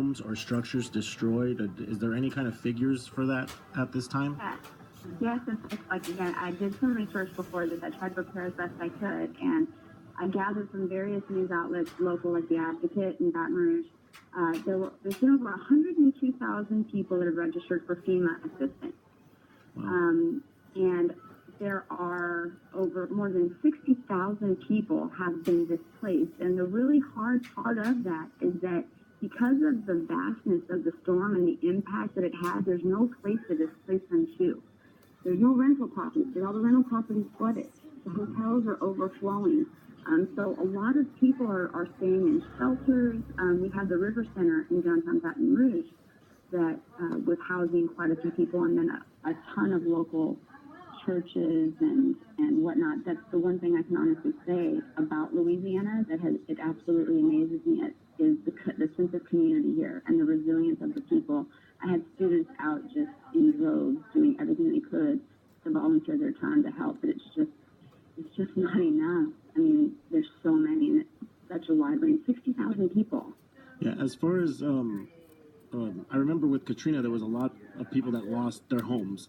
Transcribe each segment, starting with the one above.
homes or structures destroyed? Is there any kind of figures for that at this time? Yes, it's like, again, I did some research before this. I tried to prepare as best I could, and I gathered from various news outlets, local like The Advocate in Baton Rouge. There's been over 102,000 people that have registered for FEMA assistance. Wow. And there are more than 60,000 people have been displaced. And the really hard part of that is that because of the vastness of the storm and the impact that it had, there's no place to displace them to. There's no rental properties. All the rental properties flooded. The hotels are overflowing. So a lot of people are staying in shelters. We have the River Center in downtown Baton Rouge that was housing quite a few people, and then a ton of local churches and whatnot. That's the one thing I can honestly say about Louisiana it absolutely amazes me is the sense of community here and the resilience of the people. I had students out just in droves doing everything they could to volunteer their time to help, but it's just not enough. I mean, there's so many, and it's such a wide range. 60,000 people. Yeah, as far as I remember with Katrina, there was a lot of people that lost their homes.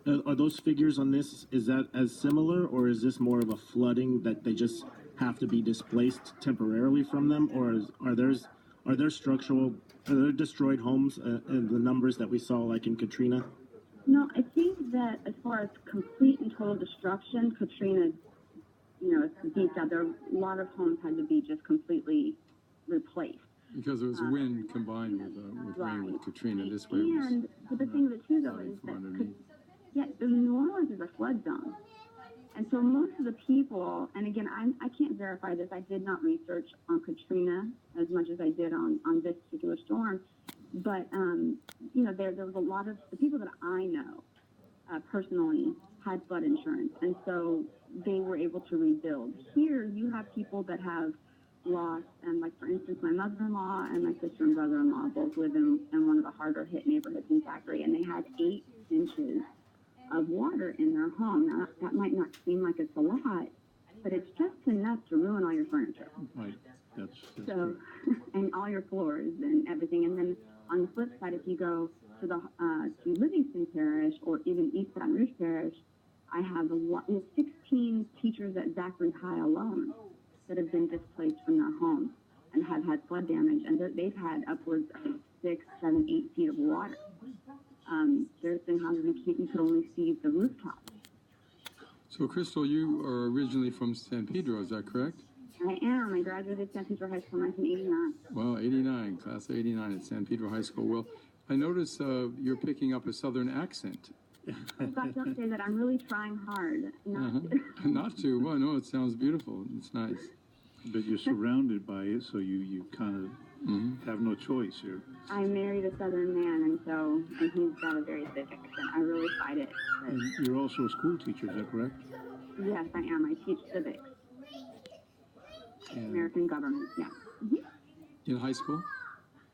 Are those figures on this? Is that as similar, or is this more of a flooding that they just have to be displaced temporarily from them, or are there destroyed homes in the numbers that we saw like in Katrina? No, I think that as far as complete and total destruction, Katrina, beats out. There, a lot of homes had to be just completely replaced. Because it was wind combined with rain with Katrina. This way but the thing of it too, though, is that the New Orleans is a flood zone. And so most of the people, and again, I can't verify this. I did not research on Katrina as much as I did on this particular storm. But, there was a lot of the people that I know personally had flood insurance. And so they were able to rebuild. Here, you have people that have lost, and like, for instance, my mother-in-law and my sister and brother-in-law both live in one of the harder hit neighborhoods in Zachary, and they had 8 inches of water in their home. Now, that might not seem like it's a lot, but it's just enough to ruin all your furniture. Right. That's so, and all your floors and everything. And then on the flip side, if you go to to Livingston Parish or even East Baton Rouge Parish, I have 16 teachers at Zachary High alone that have been displaced from their homes and have had flood damage, and they've had upwards of 6, 7, 8 feet of water. There's been houses you could only see the rooftop. So, Crystal, you are originally from San Pedro, is that correct? I am. I graduated San Pedro High School in 1989. Well, 89, class of 89 at San Pedro High School. Well, I notice you're picking up a southern accent. Oh, God, don't say that. I'm really trying hard not to. Well, no, it sounds beautiful. It's nice. But you're surrounded by it, so you kind of have no choice here. I married a Southern man, and he's got a very thick accent. I really fight it. And you're also a school teacher, is that correct? Yes, I am. I teach civics. And American government, yeah. In high school?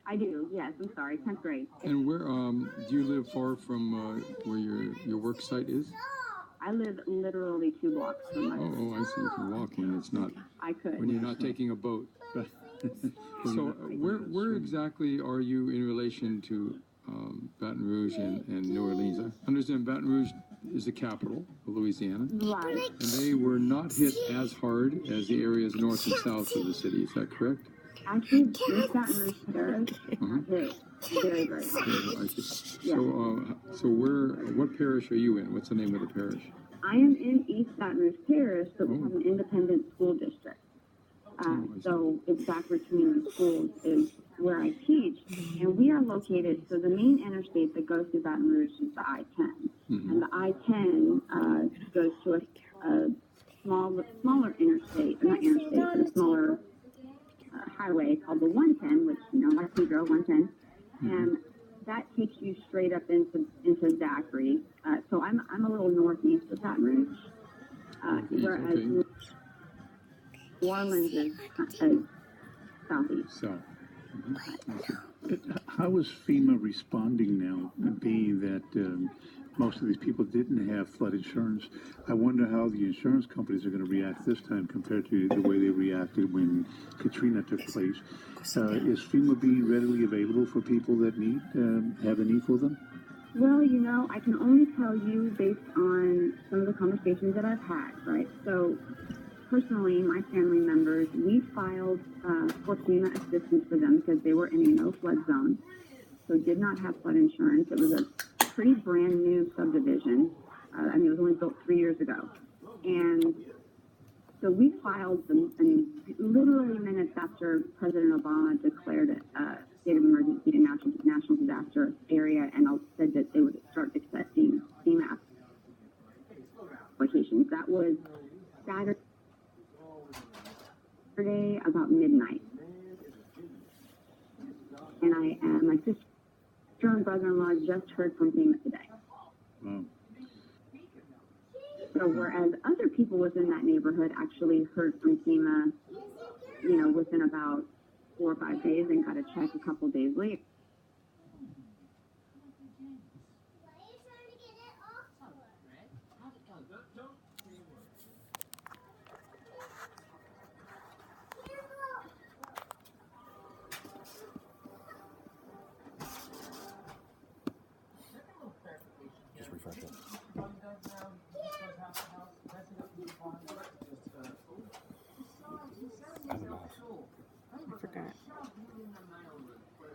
I do, yes. I'm sorry, 10th grade. And where do you live far from where your work site is? I live literally 2 blocks from my I see. You can walk when it's not. I could. When you're not taking a boat. So where exactly are you in relation to Baton Rouge and New Orleans? I understand Baton Rouge is the capital of Louisiana. Right. And they were not hit as hard as the areas north and south of the city. Is that correct? Actually, East Baton Rouge Parish hit very, very hard. So what parish are you in? What's the name of the parish? I am in East Baton Rouge Parish, but we have an independent school district. So it's Zachary Community Schools is where I teach, and we are located, so the main interstate that goes through Baton Rouge is the I-10, and the I-10 goes to a smaller interstate, not interstate, but a smaller highway called the 110, which, like Pedro, 110, and that takes you straight up into Zachary. So I'm a little northeast of Baton Rouge, whereas New Orleans is southeast. So, How is FEMA responding now, being that most of these people didn't have flood insurance? I wonder how the insurance companies are going to react this time compared to the way they reacted when Katrina took place. Is FEMA being readily available for people that need have a need for them? Well, you know, I can only tell you based on some of the conversations that I've had, right? So, personally, my family members, we filed for FEMA assistance for them because they were in a no-flood zone, so did not have flood insurance. It was a pretty brand new subdivision. I mean, it was only built 3 years ago. And so we filed them, and literally minutes after President Obama declared a state of emergency and national disaster area, and said that they would start accepting FEMA applications. That was Saturday about midnight. And my sister and brother-in-law just heard from FEMA today. Wow. So whereas other people within that neighborhood actually heard from FEMA, you know, within about 4 or 5 days and got a check a couple days later.